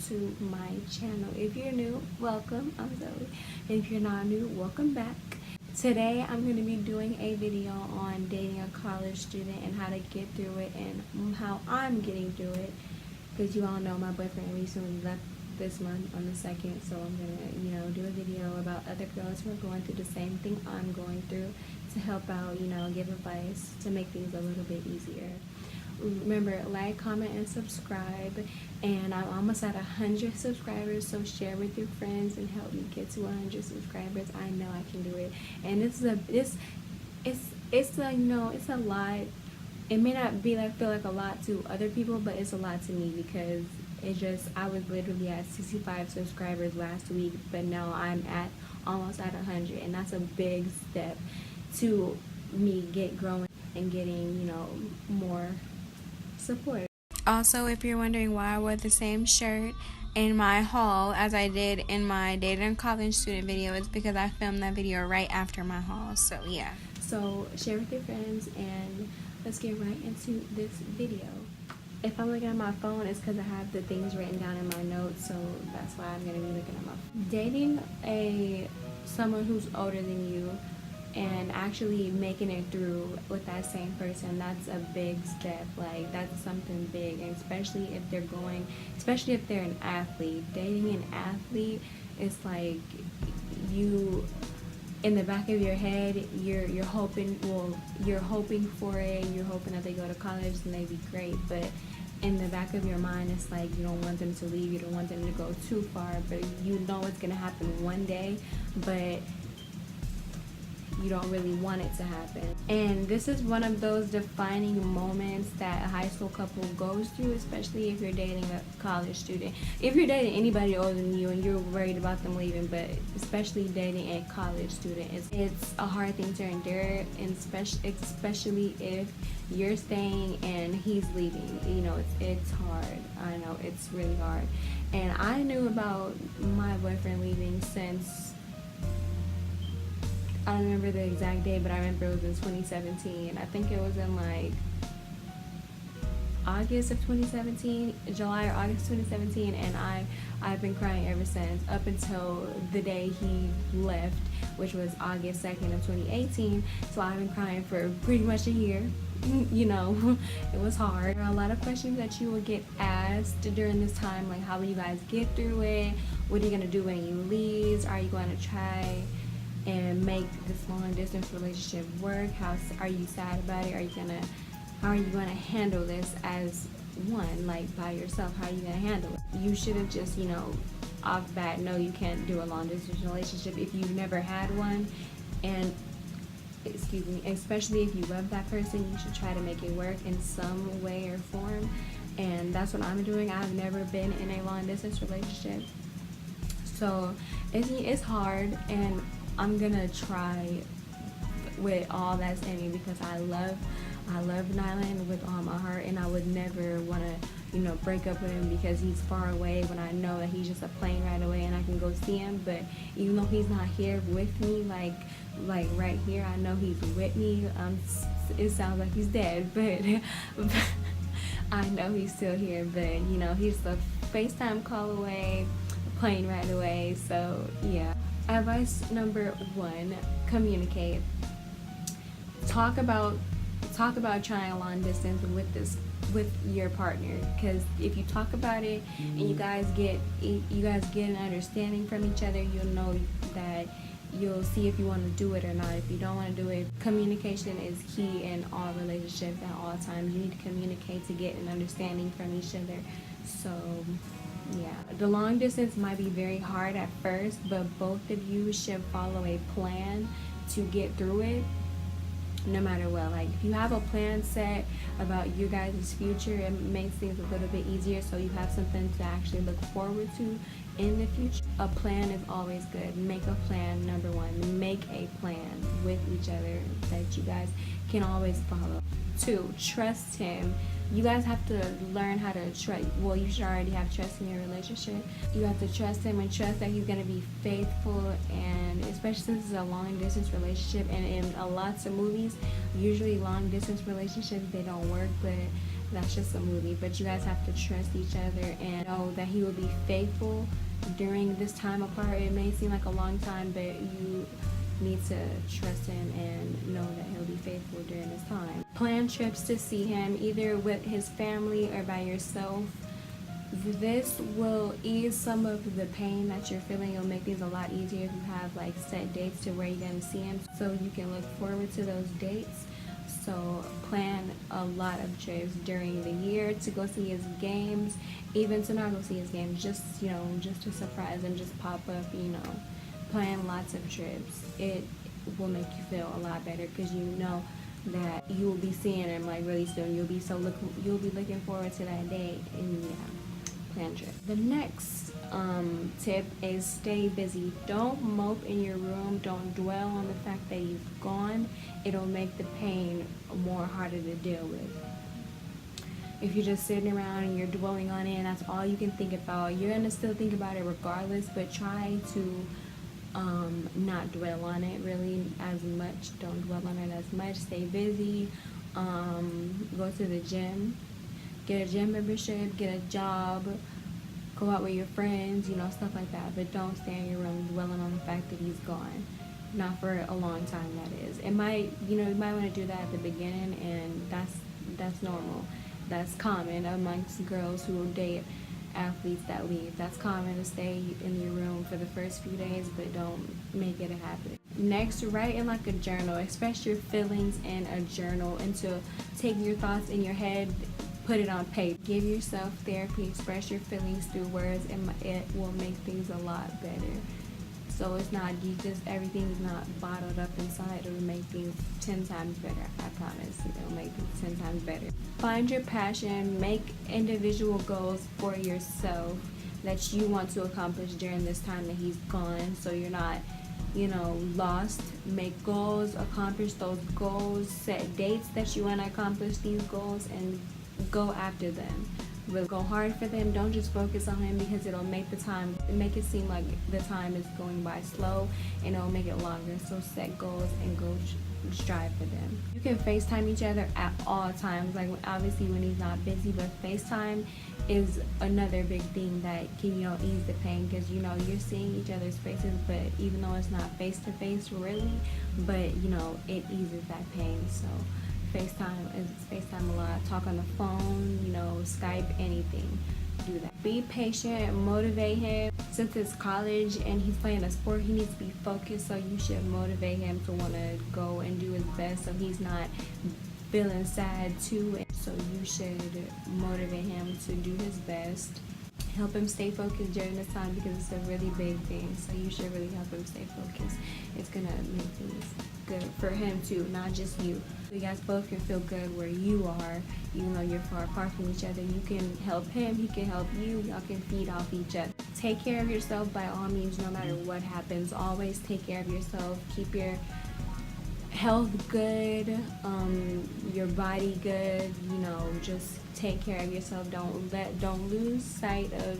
to my channel. If you're new, welcome. I'm Zoe. If you're not new, welcome back. Today I'm going to be doing a video on dating a college student and how to get through it and how I'm getting through it, because you all know my boyfriend recently left this month on the 2nd, so I'm going to do a video about other girls who are going through the same thing I'm going through to help out, give advice to make things a little bit easier. Remember, like, comment, and subscribe. And I'm almost at 100 subscribers, so share with your friends and help me get to 100 subscribers. I know I can do it. And it's a lot. It may not feel like a lot to other people, but it's a lot to me, because I was literally at 65 subscribers last week, but now I'm almost at 100, and that's a big step to me growing and getting more support. Also, if you're wondering why I wore the same shirt in my haul as I did in my dating college student video, it's because I filmed that video right after my haul. So yeah, so share with your friends and let's get right into this video. If I'm looking at my phone, it's because I have the things written down in my notes, so that's why I'm going to be looking at my phone. Dating someone who's older than you and actually making it through with that same person, that's a big step. Like, that's something big, and especially if they're an athlete. Dating an athlete is like, you, in the back of your head, you're hoping for it. You're hoping that they go to college and they be great, but in the back of your mind, it's like you don't want them to leave, you don't want them to go too far, but you know it's gonna happen one day, but you don't really want it to happen. And this is one of those defining moments that a high school couple goes through, especially if you're dating a college student. If you're dating anybody older than you and you're worried about them leaving, but especially dating a college student, it's a hard thing to endure, and especially if you're staying and he's leaving. It's hard. I know it's really hard. And I knew about my boyfriend leaving since, I don't remember the exact day, but I remember it was in 2017. I think it was in like August of 2017, July or August 2017, and I've been crying ever since, up until the day he left, which was August 2nd of 2018. So I've been crying for pretty much a year. It was hard. There are a lot of questions that you will get asked during this time, like how will you guys get through it? What are you gonna do when he leaves? Are you going to try and make this long distance relationship work? How are you sad about it? How are you gonna handle this as one, like by yourself? How are you gonna handle it? You shouldn't just off bat know you can't do a long distance relationship if you've never had one. And especially if you love that person, you should try to make it work in some way or form. And that's what I'm doing. I've never been in a long distance relationship, so it's hard, and I'm gonna try with all that's in me, because I love Nyland with all my heart, and I would never want to break up with him because he's far away, when I know that he's just a plane ride away and I can go see him. But even though he's not here with me, like right here, I know he's with me. It sounds like he's dead, but I know he's still here. But he's a FaceTime call away, a plane ride away. So yeah. Advice number 1: communicate. Talk about trying a long distance with your partner, because if you talk about it and you guys get an understanding from each other, you'll know that you'll see if you want to do it or not. If you don't want to do it, communication is key in all relationships at all times. You need to communicate to get an understanding from each other. So yeah, the long distance might be very hard at first, but both of you should follow a plan to get through it, no matter what. Like, if you have a plan set about your guys' future, it makes things a little bit easier, so you have something to actually look forward to in the future. A plan is always good. Make a plan. Number 1, make a plan with each other that you guys can always follow. 2, trust him. You guys have to learn how to trust. Well, you should already have trust in your relationship. You have to trust him and trust that he's going to be faithful, and especially since it's a long distance relationship, and in lots of movies, usually long distance relationships, they don't work, but that's just a movie. But you guys have to trust each other and know that he will be faithful during this time apart. It may seem like a long time, but you need to trust him and know that he'll be faithful during this time. Plan trips to see him, either with his family or by yourself. This will ease some of the pain that you're feeling. It'll make things a lot easier if you have like set dates to where you're going to see him, so you can look forward to those dates. So plan a lot of trips during the year to go see his games, even to not go see his games, just, you know, just to surprise him, just pop up, you know. Plan lots of trips. It will make you feel a lot better because you know that you will be seeing him like really soon. You'll be looking forward to that day, and yeah, plan trip. The next tip is stay busy. Don't mope in your room. Don't dwell on the fact that he's gone. It'll make the pain more harder to deal with. If you're just sitting around and you're dwelling on it and that's all you can think about, you're gonna still think about it regardless, but try to not dwell on it really as much. Don't dwell on it as much. Stay busy. Go to the gym, get a gym membership, get a job, go out with your friends, you know, stuff like that. But don't stay in your room dwelling on the fact that he's gone. Not for a long time, that is. It might, you know, you might want to do that at the beginning, and that's normal. That's common amongst girls who will date athletes that leave. That's common to stay in your room for the first few days, but don't make it a habit. Next, write in like a journal. Express your feelings in a journal, and to take your thoughts in your head, put it on paper. Give yourself therapy. Express your feelings through words, and it will make things a lot better. So it's not, everything's not bottled up inside. It'll make things 10 times better. I promise. It'll make things 10 times better. Find your passion. Make individual goals for yourself that you want to accomplish during this time that he's gone, so you're not, you know, lost. Make goals, accomplish those goals, set dates that you want to accomplish these goals, and go after them. Really go hard for them. Don't just focus on him, because it'll make it seem like the time is going by slow, and it'll make it longer. So set goals and go strive for them. You can FaceTime each other at all times, like obviously when he's not busy, but FaceTime is another big thing that can, you know, ease the pain, because you know you're seeing each other's faces, but even though it's not face to face really, but you know it eases that pain. So FaceTime a lot. Talk on the phone, you know, Skype, anything. Do that. Be patient, motivate him. Since it's college and he's playing a sport, he needs to be focused, so you should motivate him to want to go and do his best, so he's not feeling sad too. So you should motivate him to do his best. Help him stay focused during this time, because it's a really big thing. So you should really help him stay focused. It's gonna make things good for him too, not just you. So you guys both can feel good where you are, even though you're far apart from each other. You can help him, he can help you. Y'all can feed off each other. Take care of yourself by all means, no matter what happens. Always take care of yourself. Keep your health good, your body good. You know, just take care of yourself. Don't lose sight of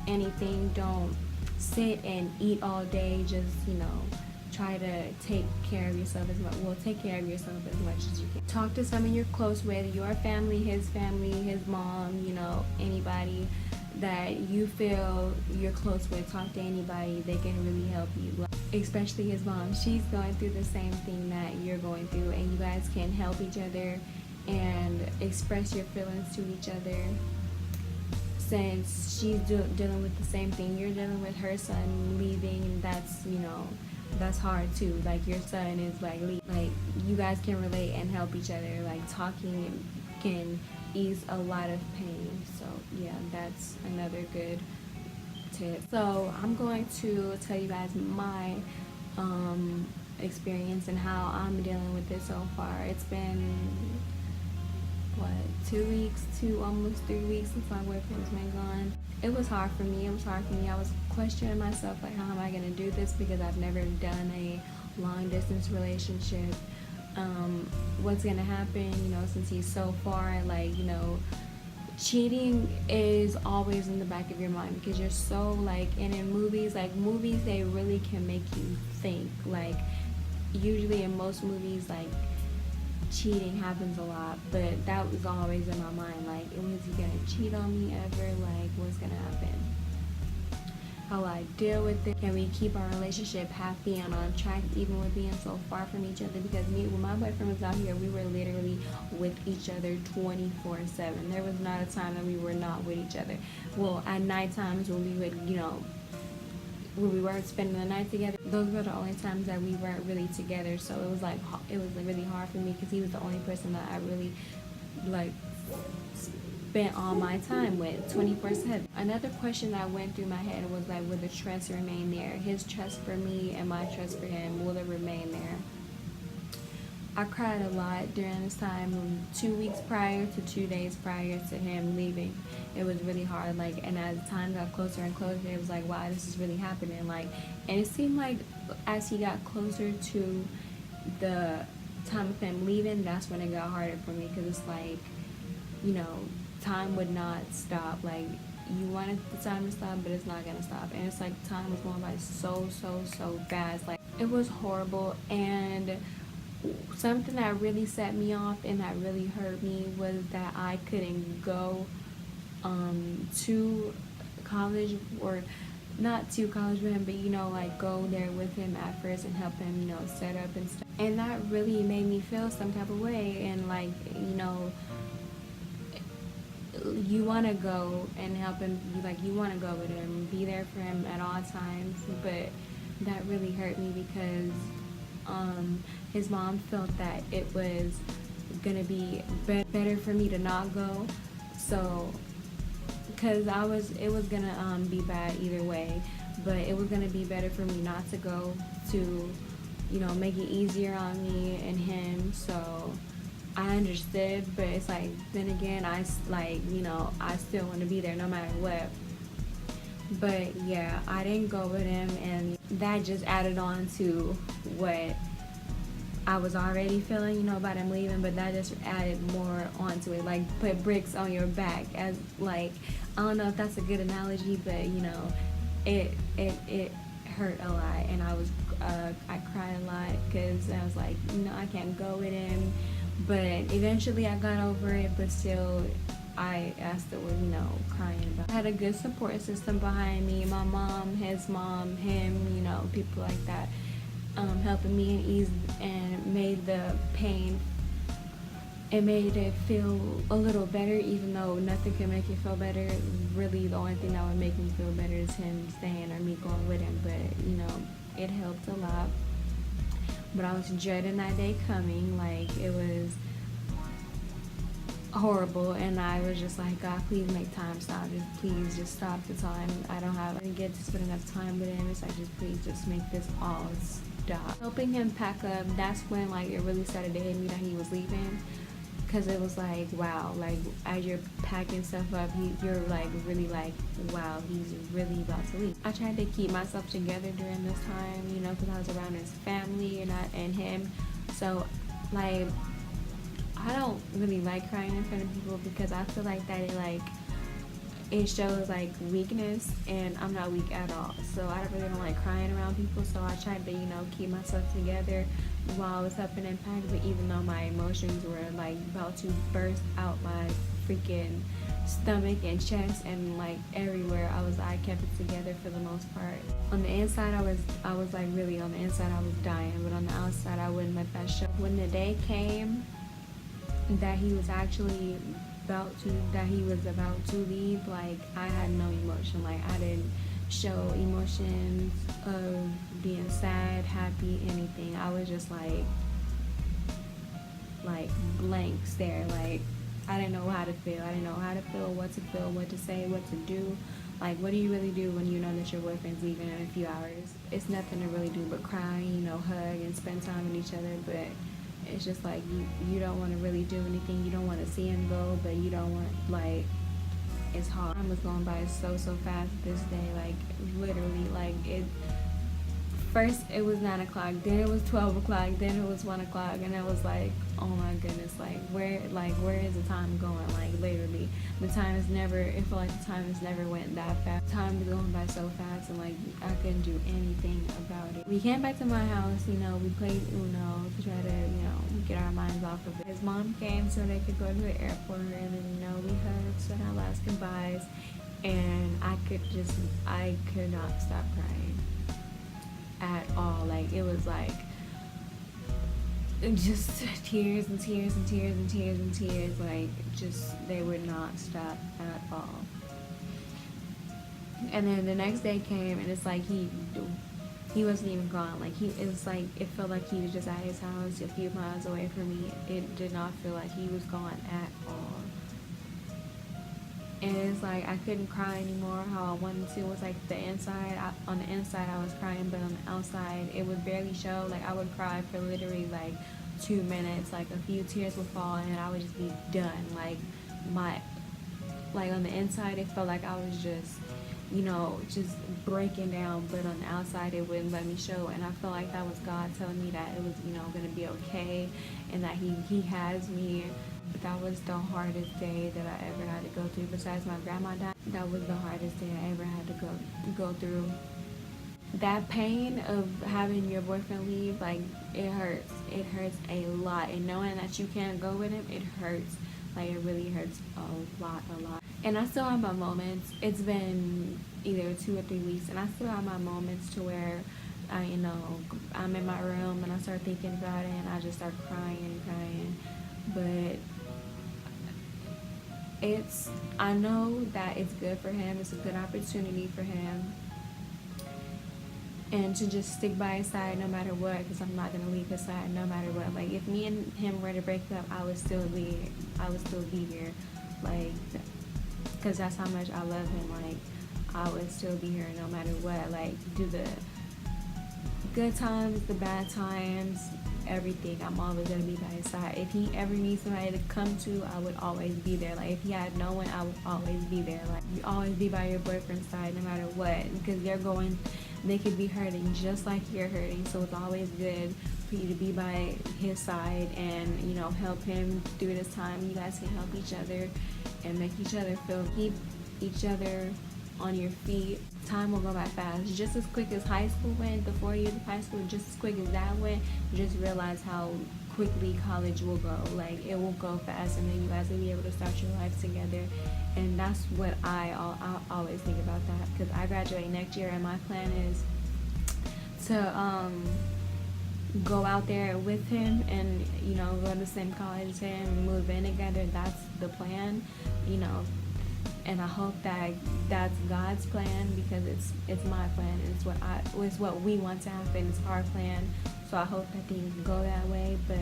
anything. Don't sit and eat all day. Just, you know, try to take care of yourself as much. Well, take care of yourself as much as you can. Talk to someone you're close with, your family, his mom, you know, anybody that you feel you're close with. Talk to anybody. They can really help you, especially his mom. She's going through the same thing that you're going through, and you guys can help each other and express your feelings to each other. Since she's dealing with the same thing you're dealing with, her son leaving, that's, you know, that's hard too. Like, your son is like you guys can relate and help each other. Like, talking can ease a lot of pain. So yeah, that's another good tip. So I'm going to tell you guys my experience and how I'm dealing with this so far. It's been almost 3 weeks since my boyfriend's been gone. It was hard for me. I was questioning myself, like, how am I gonna do this, because I've never done a long distance relationship. What's gonna happen, you know, since he's so far? Like, you know, cheating is always in the back of your mind, because you're so like, and in movies, they really can make you think. Like, usually in most movies, like, cheating happens a lot, but that was always in my mind. Like, was he gonna cheat on me ever? Like, what's gonna happen? How will I deal with it? Can we keep our relationship happy and on track even with being so far from each other? Because me, when my boyfriend was out here, we were literally with each other 24/7. There was not a time that we were not with each other. Well, at night times when we would, when we weren't spending the night together, those were the only times that we weren't really together. So it was like, it was really hard for me because he was the only person that I really like spent all my time with 24/7. Another question that went through my head was like, will the trust remain there? His trust for me and my trust for him, will it remain there? I cried a lot during this time, 2 weeks prior to 2 days prior to him leaving. It was really hard, like, and as time got closer and closer, it was like, wow, this is really happening. Like, and it seemed like as he got closer to the time of him leaving, that's when it got harder for me, because it's like, time would not stop. Like, you wanted the time to stop, but it's not gonna stop. And it's like time was going by so fast. Like, it was horrible. And something that really set me off and that really hurt me was that I couldn't go to college, or not to college with him, but like go there with him at first and help him set up and stuff. And that really made me feel some type of way. And like, you want to go and help him, you want to go with him, be there for him at all times, but that really hurt me because his mom felt that it was gonna be better for me to not go. So, because it was gonna be bad either way, but it was gonna be better for me not to go, to make it easier on me and him. So I understood, but it's like, then again, I still want to be there no matter what. But yeah, I didn't go with him, and that just added on to what I was already feeling, about him leaving, but that just added more onto it, like put bricks on your back, as like, I don't know if that's a good analogy, but it hurt a lot, and I cried a lot because I was like, I can't go with him. But eventually I got over it, but still I still was crying about it. I had a good support system behind me, my mom, his mom, him, people like that, helping me and ease and made the pain, it made it feel a little better, even though nothing can make it feel better. Really, the only thing that would make me feel better is him staying or me going with him, but it helped a lot. But I was dreading that day coming. Like, it was horrible, and I was just like, God, please make time stop. Please just stop the time. I didn't get to spend enough time with him. It's like, please just make this all stop. Helping him pack up, that's when like it really started to hit me that he was leaving. Because it was like, wow, like as you're packing stuff up, you're like really like, wow, he's really about to leave. I tried to keep myself together during this time, because I was around his family and him. So like, I don't really like crying in front of people because I feel like that it shows like weakness, and I'm not weak at all. So I really don't like crying around people. So I tried to, keep myself together while I was helping him pack. But even though my emotions were like about to burst out my freaking stomach and chest and like everywhere, I kept it together for the most part. On the inside, I was like, really on the inside I was dying, but on the outside I wouldn't let that show. When the day came that he was actually about to leave, like I had no emotion. Like, I didn't show emotions of being sad, happy, anything. I was just like blank stare. Like, I didn't know how to feel. I didn't know how to feel, what to say, what to do. Like, what do you really do when you know that your boyfriend's leaving in a few hours? It's nothing to really do but cry, hug and spend time with each other. But it's just like, you don't want to really do anything. You don't want to see him go, but you don't want, like, it's hard. Time was going by so fast this day. Like, literally, like, it first it was 9 o'clock, then it was 12 o'clock, then it was 1 o'clock, and it was like, oh my goodness, where is the time going? Like, literally, the time is never, it felt like the time has never went that fast. Time is going by so fast, and like, I couldn't do anything about it. We came back to my house, we played Uno to try to, get our minds off of it. His mom came so they could go to the airport, and then, we hugged, said our last goodbyes, and I could not stop crying at all. Like, it was like just tears and tears and tears and tears and tears, like, just, they would not stop at all. And then the next day came, and it's like he wasn't even gone. Like, it felt like he was just at his house a few miles away from me. It did not feel like he was gone at all. And it's like, I couldn't cry anymore how I wanted to. It was like on the inside I was crying, but on the outside it would barely show. Like, I would cry for literally like 2 minutes, like a few tears would fall, and I would just be done. Like, on the inside it felt like I was just, just breaking down, but on the outside it wouldn't let me show. And I felt like that was God telling me that it was, gonna be okay, and that he has me. That was the hardest day that I ever had to go through. Besides my grandma died, that was the hardest day I ever had to go through. That pain of having your boyfriend leave, like, it hurts. It hurts a lot. And knowing that you can't go with him, it hurts. Like, it really hurts a lot. And I still have my moments. It's been either 2 or 3 weeks, and I still have my moments to where I'm in my room and I start thinking about it, and I just start crying. But I know that it's good for him. It's a good opportunity for him, and to just stick by his side no matter what, because I'm not gonna leave his side no matter what. Like, if me and him were to break up, I would still be here, like, because that's how much I love him. Like, I would still be here no matter what. Like, do the good times, the bad times, everything, I'm always gonna be by his side. If he ever needs somebody to come to, I would always be there. Like, if he had no one, I would always be there. Like, you always be by your boyfriend's side no matter what, because they could be hurting just like you're hurting. So it's always good for you to be by his side and, help him through this time. You guys can help each other and make each other keep each other on your feet. Time will go by fast. Just as quick as high school went, the 4 years of high school, just as quick as that went, just realize how quickly college will go. Like, it will go fast, and then you guys will be able to start your life together. And that's what I always think about that, because I graduate next year, and my plan is to go out there with him and, go to the same college as him and move in together. That's the plan, and I hope that that's God's plan, because it's my plan, and it's what we want to happen. It's our plan, so I hope that things go that way, but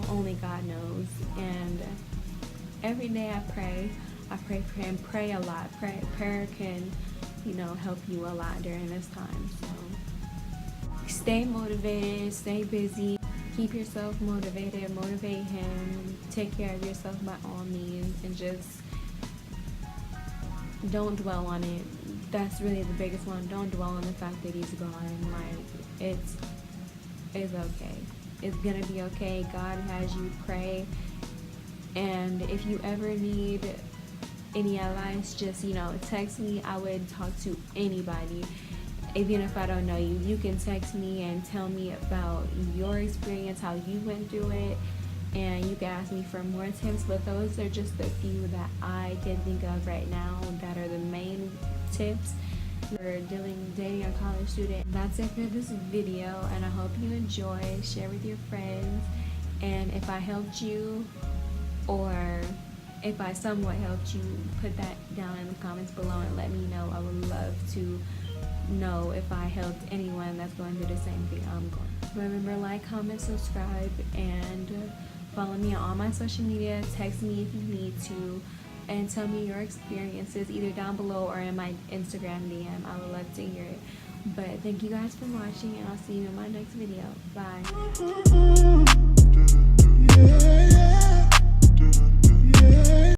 only God knows. And every day I pray for him. Pray a lot. Prayer can, help you a lot during this time. So stay motivated, stay busy. Keep yourself motivated, motivate him, take care of yourself by all means, and just don't dwell on it. That's really the biggest one. Don't dwell on the fact that he's gone. Like, it's okay. It's gonna be okay. God has you. Pray. And if you ever need any advice, just, text me. I would talk to anybody. Even if I don't know you, you can text me and tell me about your experience, how you went through it, and you can ask me for more tips. But those are just the few that I can think of right now that are the main tips for dating a college student. That's it for this video, and I hope you enjoy. Share with your friends, and if I helped you, or if I somewhat helped you, put that down in the comments below and let me know. I would love to know if I helped anyone that's going through the same thing I'm going through. Remember, like, comment, subscribe, and follow me on all my social media. Text me if you need to, and tell me your experiences either down below or in my Instagram DM. I would love to hear it. But thank you guys for watching, and I'll see you in my next video. Bye.